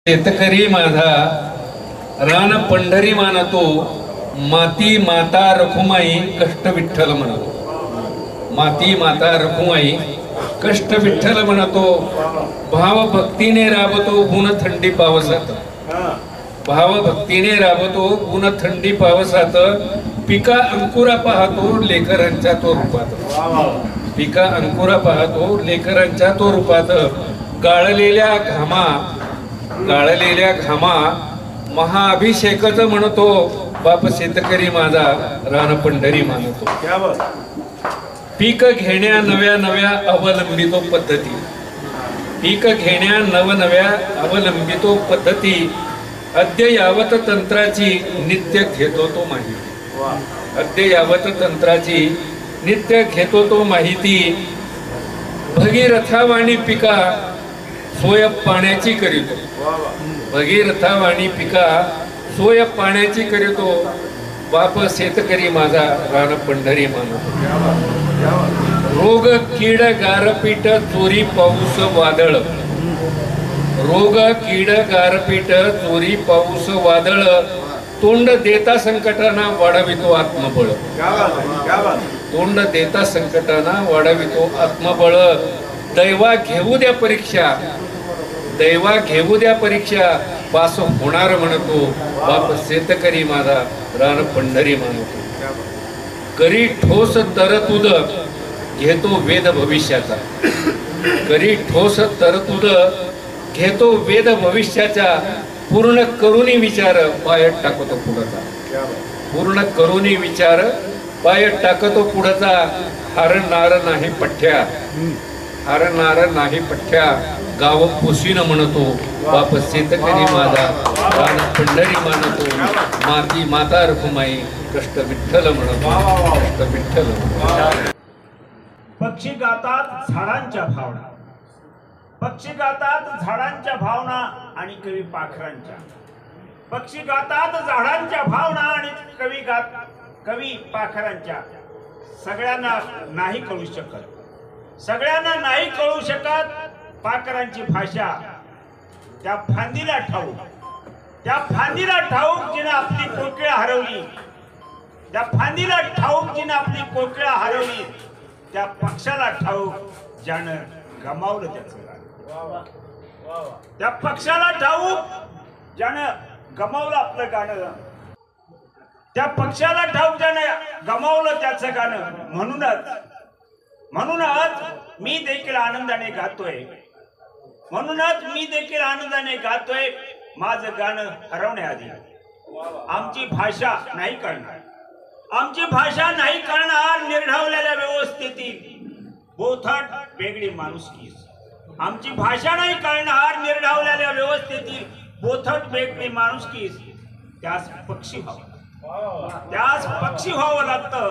शेतकरी माझा रान पंढरी मानतो, माती माता रखुमाई कष्ट विठ्ठल म्हणतो। माती माता रखुमाई कष्ट विठ्ठल म्हणतो। भाव भक्तीने राबतो गुण थंडी पावसात। भाव भक्तीने राबतो गुण थंडी पावसात। पिका अंकुरा पाहतो लेकरांच्या तो रूपात। पिका अंकुरा पाहतो लेकरांच्या तो रूपात। गाळलेल्या घामा महाअभिषेकच म्हणतो। बाप शेतकरी माझा रान पंढरी मानतो। पीक घेण्या नव्या अवलंबितो पद्धती। पीक घेण्या नव्या अवलंबितो पद्धती। अद्ययावत तंत्राची नित्य घेतो तो माहिती। अद्ययावत तंत्राची नित्य घेतो तो माहिती। भगीरथावाणी पिका सोय पाण्याची करीतो। भगीरथावाणी पिका सोय पाण्याची करीतो। बाप शेतकरी माझा रान पंढरी मानतो। रोग कीड गारपीट चोरी पाऊस वादळ। रोग कीड गारपीट चोरी पाऊस वादळ। तोंड देता संकटांना वाढवितो आत्मबळ। तोंड देता संकटांना वाढवितो आत्मबळ। दैवा घेऊ द्या परीक्षा। दैवा घेऊ द्या परीक्षा। पास होणार म्हणतो। बाप शेतकरी माझा रान पंढरी मानतो। करी ठोस तरतूद घेतो वेद भविष्याचा। करी ठोस तरतूद घेतो वेद भविष्याचा। पूर्ण करुणी विचार पायात टाकतो पुढचा। पूर्ण करुणी विचार पायात टाकतो पुढचा। हरणार नाही पठ्ठ्या। हरणार नाही पठ्ठ्या। गाव पोसीन म्हणतो। बाप शेतकरी माझा रान पंढरी मानतो। माती माता रखुमाई कष्ट विठ्ठल म्हणतो। कष्ट विठ्ठल। पक्षी गातात झाडांच्या भावना। पक्षी गातात झाडांच्या भावना आणि कवी पाखरांच्या। पक्षी गातात झाडांच्या भावना आणि कवी पाखरांच्या। सगळ्यांना नाही कळू शकत। सगळ्यांना नाही कळू शकत पाखरांची भाषा। त्या फांदीला ठाऊक। त्या फांदीला ठाऊक जिने आपली कोकिळा हरवली। त्या फांदीला ठाऊक जिने आपली कोकिळा हरवली। त्या पक्षाला ठाऊक ज्यानं गमावलं त्याचं गाणं। त्या पक्षाला ठाऊक ज्यानं गमावलं आपलं गाणं। त्या पक्षाला ठाऊक ज्यानं गमावलं त्याचं गाणं। म्हणूनच मी देखील आनंदाने गातोय। म्हणूनच मी देखील आनंदाने गातोय। माझं गाणं हरवण्याआधी आमची भाषा नाही कळणार। आमची भाषा नाही कळणार निर्ढावलेल्या व्यवस्थेतील बोथट वेगळी माणुसकी। आमची भाषा नाही कळणार निर्ढावलेल्या व्यवस्थेतील बोथट वेगळी माणुसकी। त्यास पक्षी व्हावं। त्यास पक्षी व्हावं लागतं।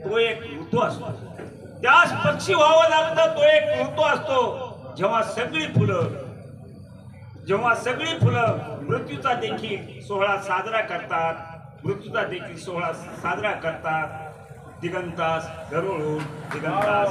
तो एक ऋतू असतो। त्यास पक्षी व्हावं लागतं। तो एक ऋतू असतो। जेव्हा सगळी फुलं मृत्यूचा देखील सोहळा साजरा करतात। मृत्यूचा देखील सोहळा साजरा करतात। दिगंतास दरोळून दिगंतास